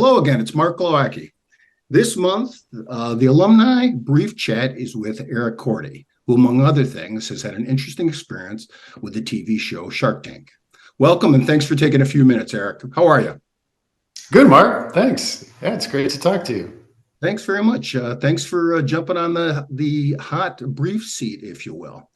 Hello again, it's Mark Glowacki. This month, the alumni brief chat is with Eric Corti, who, among other things, has had an interesting experience with the TV show Shark Tank. Welcome and thanks for taking a few minutes, Eric. How are you? Good, Mark. Thanks. Yeah, it's great to talk to you. Thanks very much. Thanks for jumping on the hot brief seat, if you will.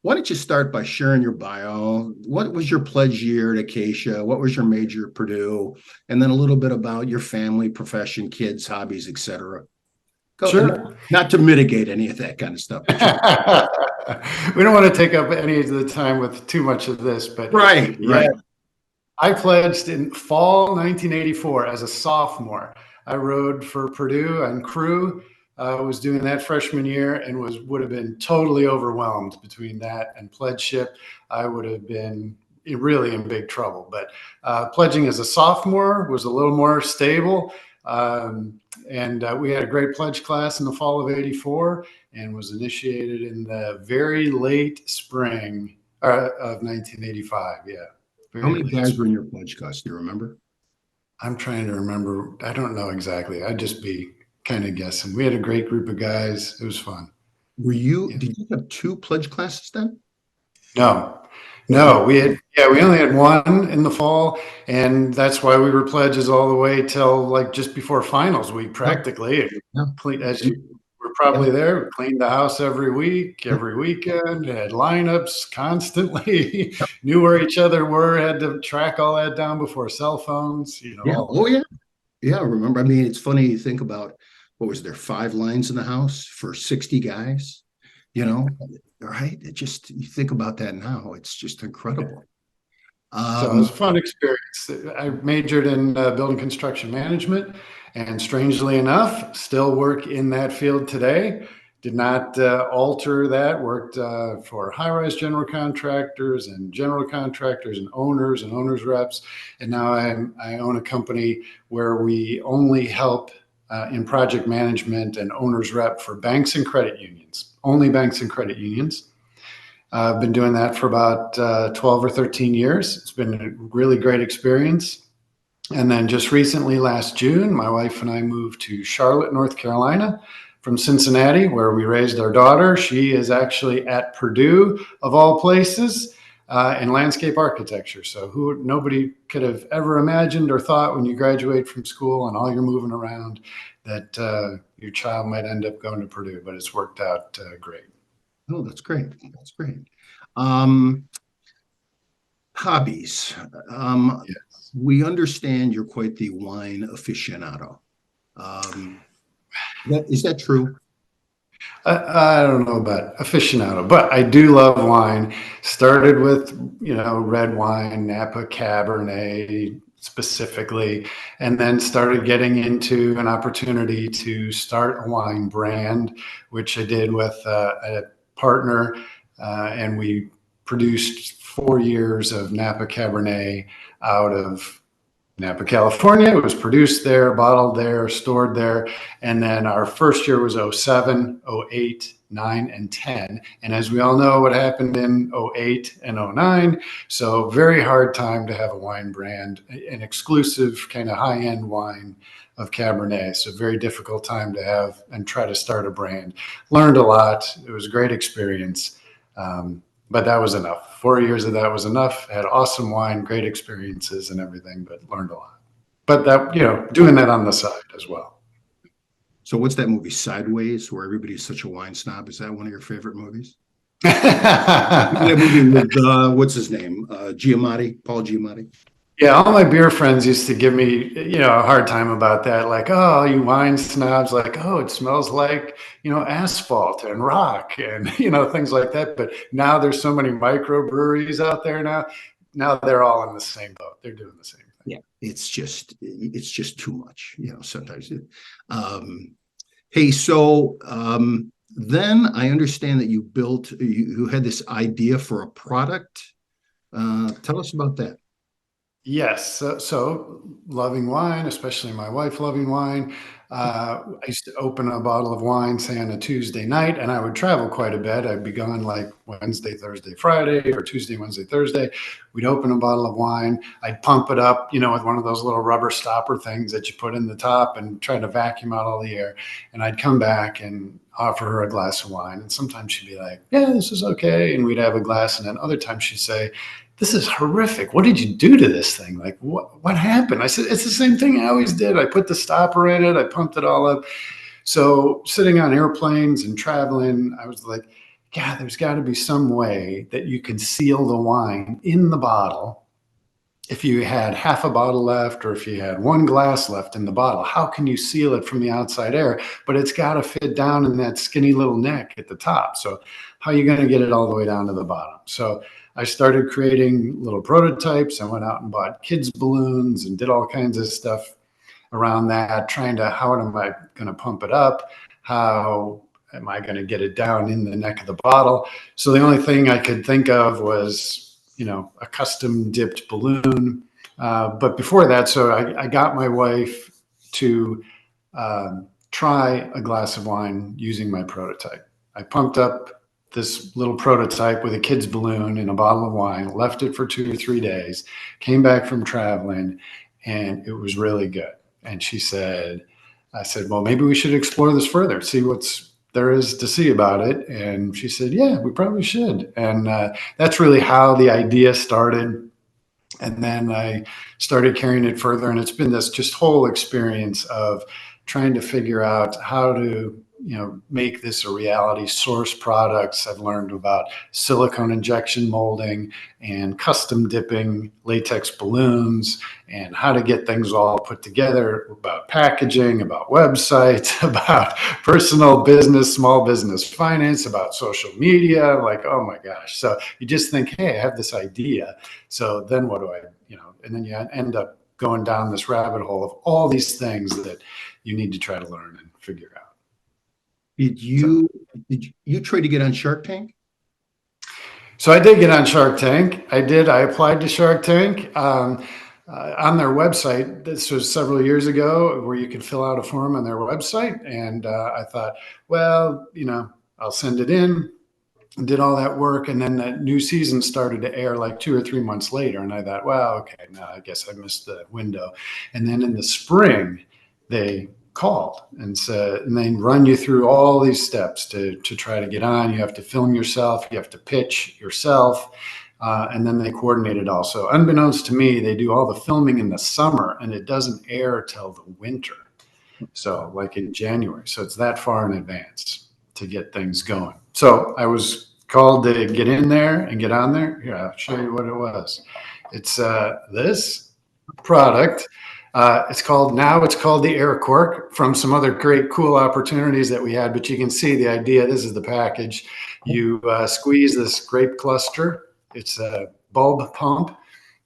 Why don't you start by sharing your bio? What was your pledge year at Acacia? What was your major at Purdue? And then a little bit about your family, profession, kids, hobbies, etc. Sure. Not to mitigate any of that kind of stuff. We don't want to take up any of the time with too much of this, but Right. I pledged in fall 1984 as a sophomore. I rode for Purdue and crew. I was doing that freshman year and would have been totally overwhelmed between that and pledgeship. I would have been really in big trouble. But pledging as a sophomore was a little more stable. And we had a great pledge class in the fall of '84 and was initiated in the very late spring of 1985. Yeah. How many guys were in your pledge class? Do you remember? I'm trying to remember. I don't know exactly. I'd just be kind of guessing. We had a great group of guys. It was fun. Did you have two pledge classes then? No, we only had one in the fall, and that's why we were pledges all the way till like just before finals week, practically. Yeah. As you were probably there, we cleaned the house every week, every weekend, had lineups constantly, knew where each other were, had to track all that down before cell phones, Yeah. Oh, yeah. Yeah, remember. I mean, it's funny you think about, what was there, 5 lines in the house for 60 guys? Right? You think about that now, it's just incredible. So it was a fun experience. I majored in building construction management, and strangely enough, still work in that field today. Did not alter that. Worked for high-rise general contractors and owners reps. And now I own a company where we only help in project management and owner's rep for banks and credit unions, only banks and credit unions. I've been doing that for about 12 or 13 years. It's been a really great experience. And then just recently, last June, my wife and I moved to Charlotte, North Carolina from Cincinnati, where we raised our daughter. She is actually at Purdue, of all places, in landscape architecture. So nobody could have ever imagined or thought when you graduate from school and all you're moving around that your child might end up going to Purdue, but it's worked out great. Oh, that's great. That's great. Hobbies. Yes. We understand you're quite the wine aficionado. Is that true? I don't know about aficionado, but I do love wine. Started with, red wine, Napa Cabernet specifically, and then started getting into an opportunity to start a wine brand, which I did with a partner, and we produced 4 years of Napa Cabernet out of Napa, California. It was produced there, bottled there, stored there. And then our first year was 07, 08, 9, and 10. And as we all know, what happened in 08 and 09. So very hard time to have a wine brand, an exclusive kind of high-end wine of Cabernet. So very difficult time to have and try to start a brand. Learned a lot. It was a great experience. But that was enough. 4 years of that was enough. Had awesome wine, great experiences and everything, but learned a lot. But that, doing that on the side as well. So what's that movie, Sideways, where everybody's such a wine snob? Is that one of your favorite movies? That movie with, what's his name? Giamatti, Paul Giamatti. Yeah, all my beer friends used to give me, a hard time about that. Like, oh, you wine snobs, like, oh, it smells like, asphalt and rock and, things like that. But now there's so many microbreweries out there now. Now they're all in the same boat. They're doing the same thing. Yeah, it's just too much, sometimes. Hey, so then I understand that you had this idea for a product. Tell us about that. Yes. So loving wine, especially my wife loving wine. I used to open a bottle of wine, say on a Tuesday night, and I would travel quite a bit. I'd be gone like Wednesday, Thursday, Friday, or Tuesday, Wednesday, Thursday. We'd open a bottle of wine. I'd pump it up, with one of those little rubber stopper things that you put in the top and try to vacuum out all the air. And I'd come back and offer her a glass of wine. And sometimes she'd be like, yeah, this is okay. And we'd have a glass. And then other times she'd say, this is horrific. What did you do to this thing? Like, what happened? I said, it's the same thing I always did. I put the stopper in it. I pumped it all up. So sitting on airplanes and traveling, I was like, God, there's got to be some way that you can seal the wine in the bottle. If you had half a bottle left, or if you had one glass left in the bottle, how can you seal it from the outside air? But it's got to fit down in that skinny little neck at the top. So how are you going to get it all the way down to the bottom? So I started creating little prototypes. I went out and bought kids' balloons and did all kinds of stuff around that, trying to, how am I going to pump it up? How am I going to get it down in the neck of the bottle? So the only thing I could think of was, a custom dipped balloon. But before that, so I got my wife to try a glass of wine using my prototype. I pumped up this little prototype with a kid's balloon in a bottle of wine, left it for 2 or 3 days, came back from traveling, and it was really good. And I said, well, maybe we should explore this further, see what's there is to see about it. And she said, yeah, we probably should. And that's really how the idea started. And then I started carrying it further. And it's been this just whole experience of trying to figure out how to make this a reality. Source products. I've learned about silicone injection molding and custom dipping latex balloons and how to get things all put together, about packaging, about websites, about personal business, small business finance, about social media. Like, oh my gosh. So you just think, hey, I have this idea. So then what do and then you end up going down this rabbit hole of all these things that you need to try to learn and figure out. Did you try to get on Shark Tank? So I did get on Shark Tank. I did. I applied to Shark Tank on their website. This was several years ago, where you could fill out a form on their website. And I thought, well, I'll send it in. Did all that work, and then that new season started to air like 2 or 3 months later. And I thought, well, okay, no, I guess I missed the window. And then in the spring, they called and said, and they run you through all these steps to try to get on. You have to film yourself, you have to pitch yourself, and then they coordinate it all. So unbeknownst to me, they do all the filming in the summer, and it doesn't air till the winter. So like in January. So it's that far in advance to get things going. So I was called to get in there and get on there. Here, I'll show you what it was. It's this product. It's called the Air Cork, from some other great, cool opportunities that we had. But you can see the idea. This is the package. You squeeze this grape cluster. It's a bulb pump,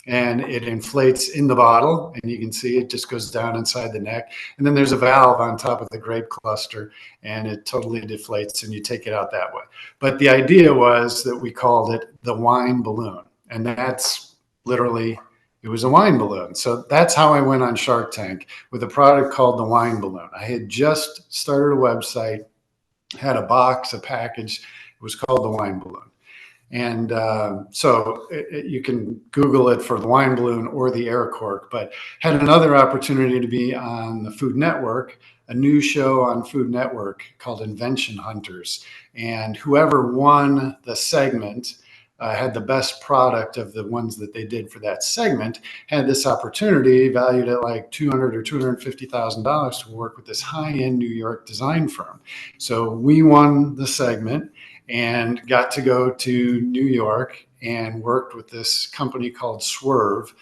and it inflates in the bottle, and you can see it just goes down inside the neck. And then there's a valve on top of the grape cluster, and it totally deflates, and you take it out that way. But the idea was that we called it the wine balloon, and that's literally, it was a wine balloon. So that's how I went on Shark Tank, with a product called the wine balloon. I had just started a website, had a box, a package. It was called the wine balloon. And so you can Google it for the wine balloon or the Air Cork, but had another opportunity to be on the Food Network, a new show on Food Network called Invention Hunters. And whoever won the segment had the best product of the ones that they did for that segment, had this opportunity valued at like $200,000 or $250,000 to work with this high-end New York design firm. So we won the segment and got to go to New York and worked with this company called Swerve,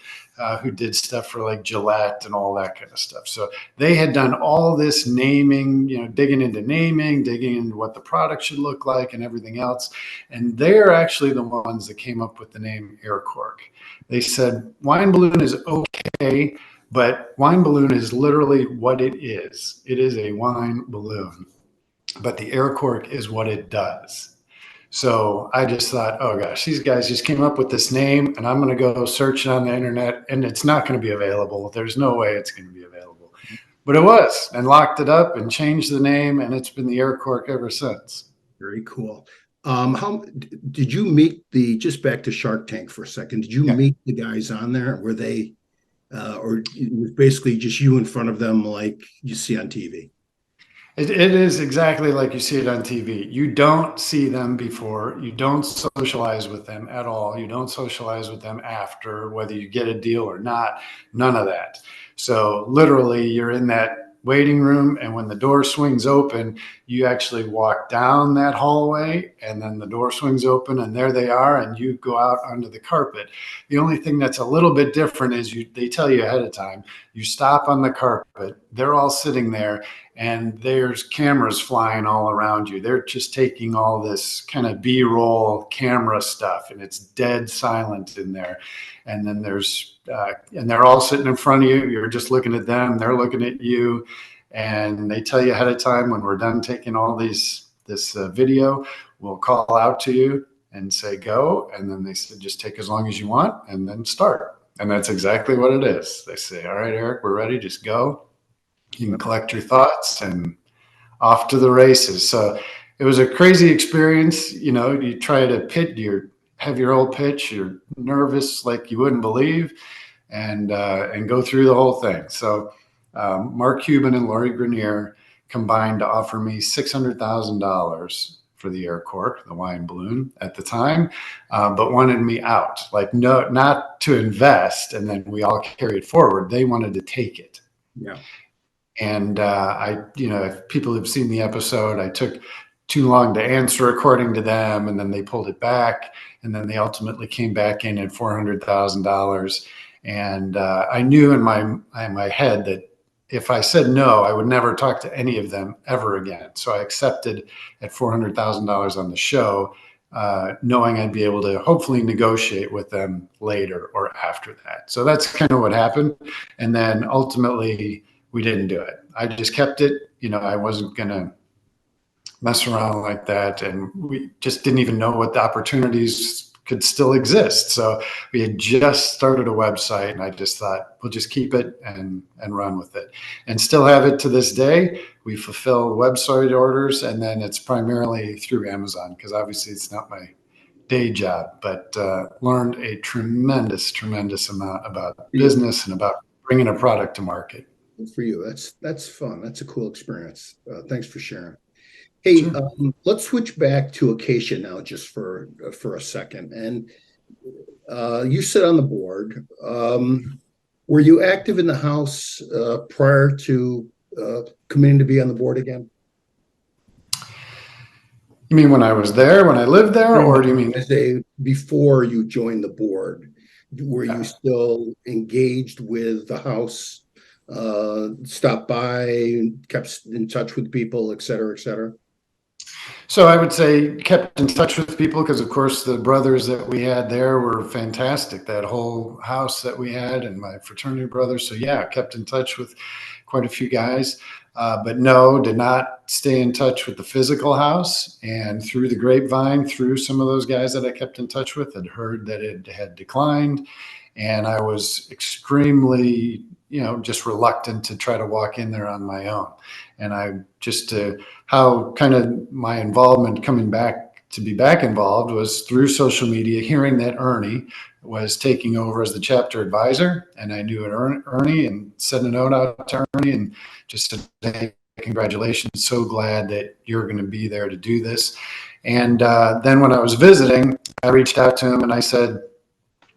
who did stuff for like Gillette and all that kind of stuff. So they had done all this naming, digging into naming, digging into what the product should look like and everything else. And they're actually the ones that came up with the name Air Cork. They said wine balloon is okay, but wine balloon is literally what it is. It is a wine balloon, but the Air Cork is what it does. So I just thought, oh gosh, these guys just came up with this name, and I'm going to go search it on the internet, and it's not going to be available. There's no way it's going to be available. But it was, and locked it up and changed the name, and it's been the Air Cork ever since. Very cool. How did you meet just back to Shark Tank for a second? Did you Yeah. meet the guys on there? Were they, or it was basically just you in front of them like you see on TV? It is exactly like you see it on TV. You don't see them before. You don't socialize with them at all. You don't socialize with them after, whether you get a deal or not. None of that. So literally, you're in that waiting room, and when the door swings open, you actually walk down that hallway, and then the door swings open, and there they are, and you go out onto the carpet. The only thing that's a little bit different is they tell you ahead of time. You stop on the carpet. They're all sitting there, and there's cameras flying all around you. They're just taking all this kind of B-roll camera stuff, and it's dead silent in there. And then and they're all sitting in front of you. You're just looking at them. They're looking at you, and they tell you ahead of time, when we're done taking all this video, we'll call out to you and say go. And then they said, just take as long as you want, and then start. And that's exactly what it is. They say, all right, Eric, we're ready. Just go. You can collect your thoughts and off to the races. So it was a crazy experience. You try to have your old pitch, you're nervous like you wouldn't believe, and go through the whole thing. So Mark Cuban and Lori Grenier combined to offer me $600,000 for the Air Cork, the wine balloon at the time, but wanted me out, like no, not to invest. And then we all carry it forward. They wanted to take it. Yeah. And if people have seen the episode, I took too long to answer according to them, and then they pulled it back, and then they ultimately came back in at $400,000. And I knew in my head that if I said no, I would never talk to any of them ever again. So I accepted at $400,000 on the show, knowing I'd be able to hopefully negotiate with them later or after that. So that's kind of what happened. And then ultimately, we didn't do it. I just kept it. I wasn't going to mess around like that. And we just didn't even know what the opportunities could still exist. So we had just started a website, and I just thought, we'll just keep it and run with it, and still have it to this day. We fulfill website orders, and then it's primarily through Amazon, because obviously it's not my day job, but learned a tremendous amount about business and about bringing a product to market. Good for you. That's fun. That's a cool experience. Thanks for sharing. Hey, Sure. Let's switch back to Acacia now, just for a second. And you sit on the board. Were you active in the House prior to committing to be on the board again? You mean when I was there, when I lived there, or do you mean before you joined the board? Were you still engaged with the House? Stopped by, kept in touch with people, et cetera, et cetera? So I would say kept in touch with people, because of course the brothers that we had there were fantastic. That whole house that we had, and my fraternity brothers. So yeah, kept in touch with quite a few guys, but no, did not stay in touch with the physical house. And through the grapevine, through some of those guys that I kept in touch with, had heard that it had declined. And I was extremely, just reluctant to try to walk in there on my own. And I just, how kind of my involvement coming back to be back involved was through social media, hearing that Ernie was taking over as the chapter advisor. And I knew Ernie, and sent a note out to Ernie and just said, hey, congratulations. So glad that you're going to be there to do this. And then when I was visiting, I reached out to him and I said,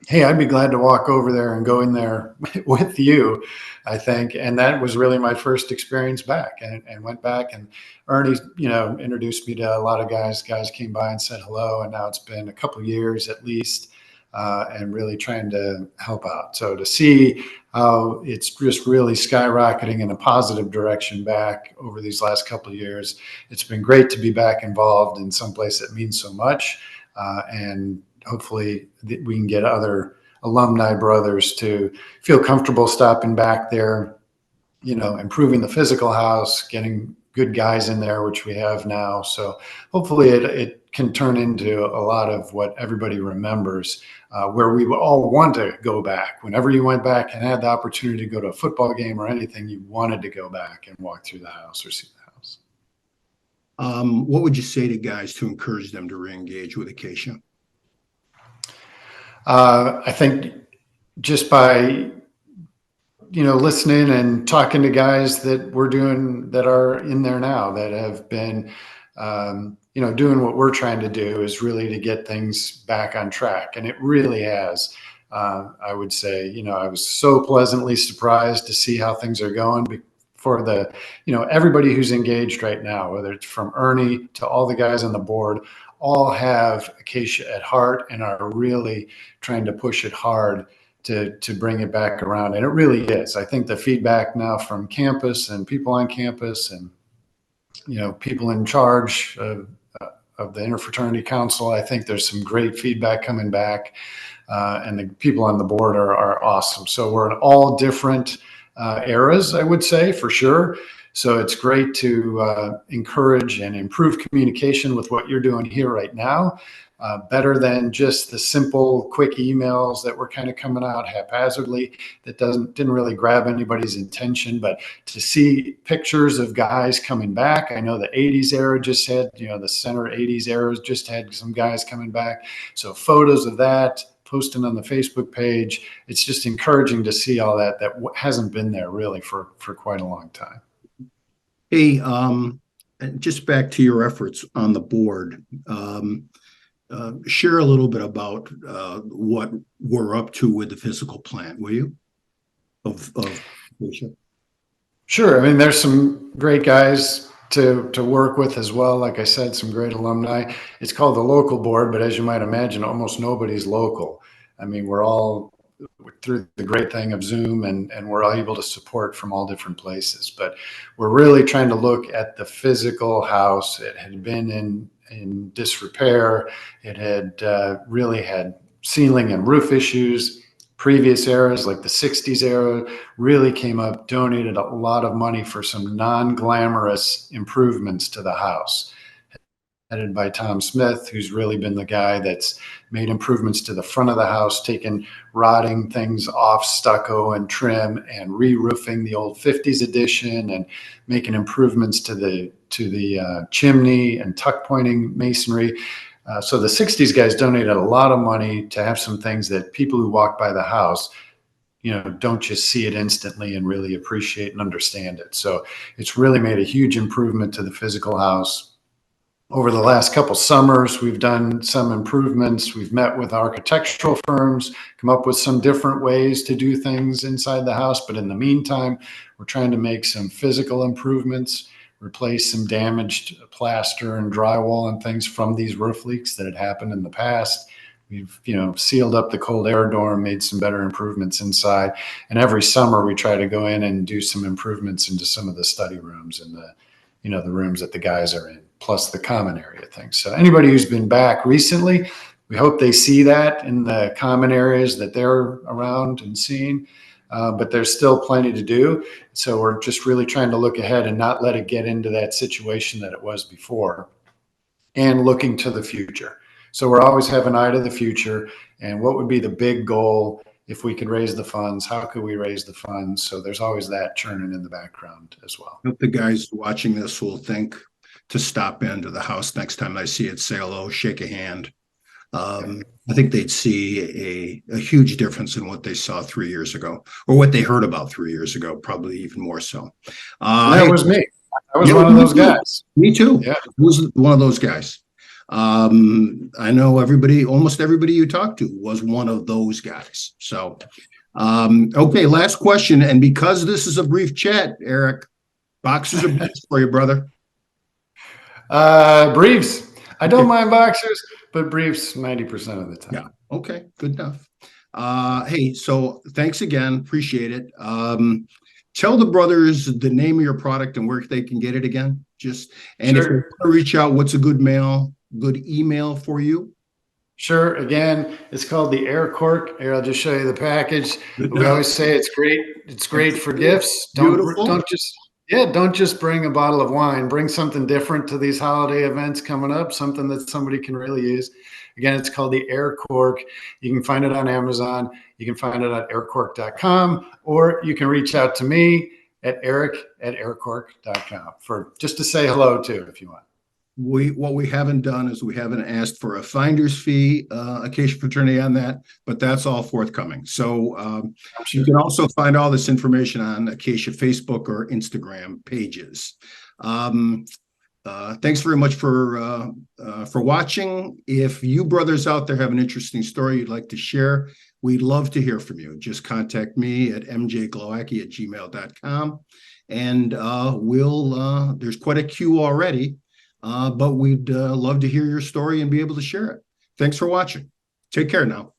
hey, I'd be glad to walk over there and go in there with you, I think. And that was really my first experience back, and went back, and Ernie, introduced me to a lot of guys. Guys came by and said hello. And now it's been a couple of years at least, and really trying to help out. So to see how it's just really skyrocketing in a positive direction back over these last couple of years, it's been great to be back involved in some place that means so much. And hopefully we can get other alumni brothers to feel comfortable stopping back there, improving the physical house, getting good guys in there, which we have now. So hopefully it can turn into a lot of what everybody remembers, where we all want to go back. Whenever you went back and had the opportunity to go to a football game or anything, you wanted to go back and walk through the house or see the house. What would you say to guys to encourage them to reengage with Acacia? I think just by listening and talking to guys that we're doing, that are in there now, that have been doing what we're trying to do, is really to get things back on track. And it really has. I would say, I was so pleasantly surprised to see how things are going for the, everybody who's engaged right now, whether it's from Ernie to all the guys on the board, all have Acacia at heart and are really trying to push it hard to bring it back around. And it really is. I think the feedback now from campus and people on campus and, people in charge of the Interfraternity Council, I think there's some great feedback coming back. And the people on the board are awesome. So we're in all different eras, I would say, for sure. So it's great to encourage and improve communication with what you're doing here right now, better than just the simple, quick emails that were kind of coming out haphazardly that didn't really grab anybody's attention. But to see pictures of guys coming back, I know the 80s era just had, the center 80s era just had some guys coming back. So photos of that, posting on the Facebook page, it's just encouraging to see all that hasn't been there really for quite a long time. Hey, just back to your efforts on the board, share a little bit about what we're up to with the physical plant, will you? Sure. I mean, there's some great guys to work with as well. Like I said, some great alumni. It's called the local board, but as you might imagine, almost nobody's local. I mean, we're all through the great thing of Zoom, and we're all able to support from all different places. But we're really trying to look at the physical house. It had been in disrepair. It had really had ceiling and roof issues. Previous eras, like the 60s era, really came up, donated a lot of money for some non-glamorous improvements to the house, headed by Tom Smith, who's really been the guy that's made improvements to the front of the house, taking rotting things off stucco and trim and re-roofing the old 50s edition and making improvements to the chimney and tuck pointing masonry. So the 60s guys donated a lot of money to have some things that people who walk by the house, don't just see it instantly and really appreciate and understand it. So it's really made a huge improvement to the physical house. Over the last couple summers, we've done some improvements. We've met with architectural firms, come up with some different ways to do things inside the house. But in the meantime, we're trying to make some physical improvements, replace some damaged plaster and drywall and things from these roof leaks that had happened in the past. We've, sealed up the cold air dorm, made some better improvements inside. And every summer we try to go in and do some improvements into some of the study rooms and the rooms that the guys are in, plus the common area things. So anybody who's been back recently, we hope they see that in the common areas that they're around and seeing. But there's still plenty to do. So we're just really trying to look ahead and not let it get into that situation that it was before, and looking to the future. So we're always have an eye to the future, and what would be the big goal if we could raise the funds? How could we raise the funds? So there's always that churning in the background as well. I hope the guys watching this will think to stop into the house next time I see it, say hello, shake a hand. I think they'd see a huge difference in what they saw 3 years ago, or what they heard about 3 years ago, probably even more so. That was me. I was one of those guys. Me too. Yeah. I was one of those guys. I know almost everybody you talked to was one of those guys. So, okay, last question. And because this is a brief chat, Eric, boxers are best for you, brother. Briefs. I don't mind boxers, but briefs 90% of the time. Yeah. Okay. Good enough. Hey, so thanks again. Appreciate it. Tell the brothers the name of your product and where they can get it again. Sure. If you want to reach out, what's a good email for you? Sure. Again, it's called the Air Cork. Here, I'll just show you the package. We always say it's great. It's great for gifts. Don't just Yeah, don't just bring a bottle of wine. Bring something different to these holiday events coming up, something that somebody can really use. Again, it's called the Air Cork. You can find it on Amazon. You can find it at aircork.com, or you can reach out to me at Erick@aircork.com for just to say hello too, if you want. What we haven't done is we haven't asked for a finder's fee, Acacia fraternity on that, but that's all forthcoming. So you can also find all this information on Acacia Facebook or Instagram pages. Thanks very much for watching. If you brothers out there have an interesting story you'd like to share, we'd love to hear from you. Just contact me at mjglowacki@gmail.com, and there's quite a queue already. But we'd love to hear your story and be able to share it. Thanks for watching. Take care now.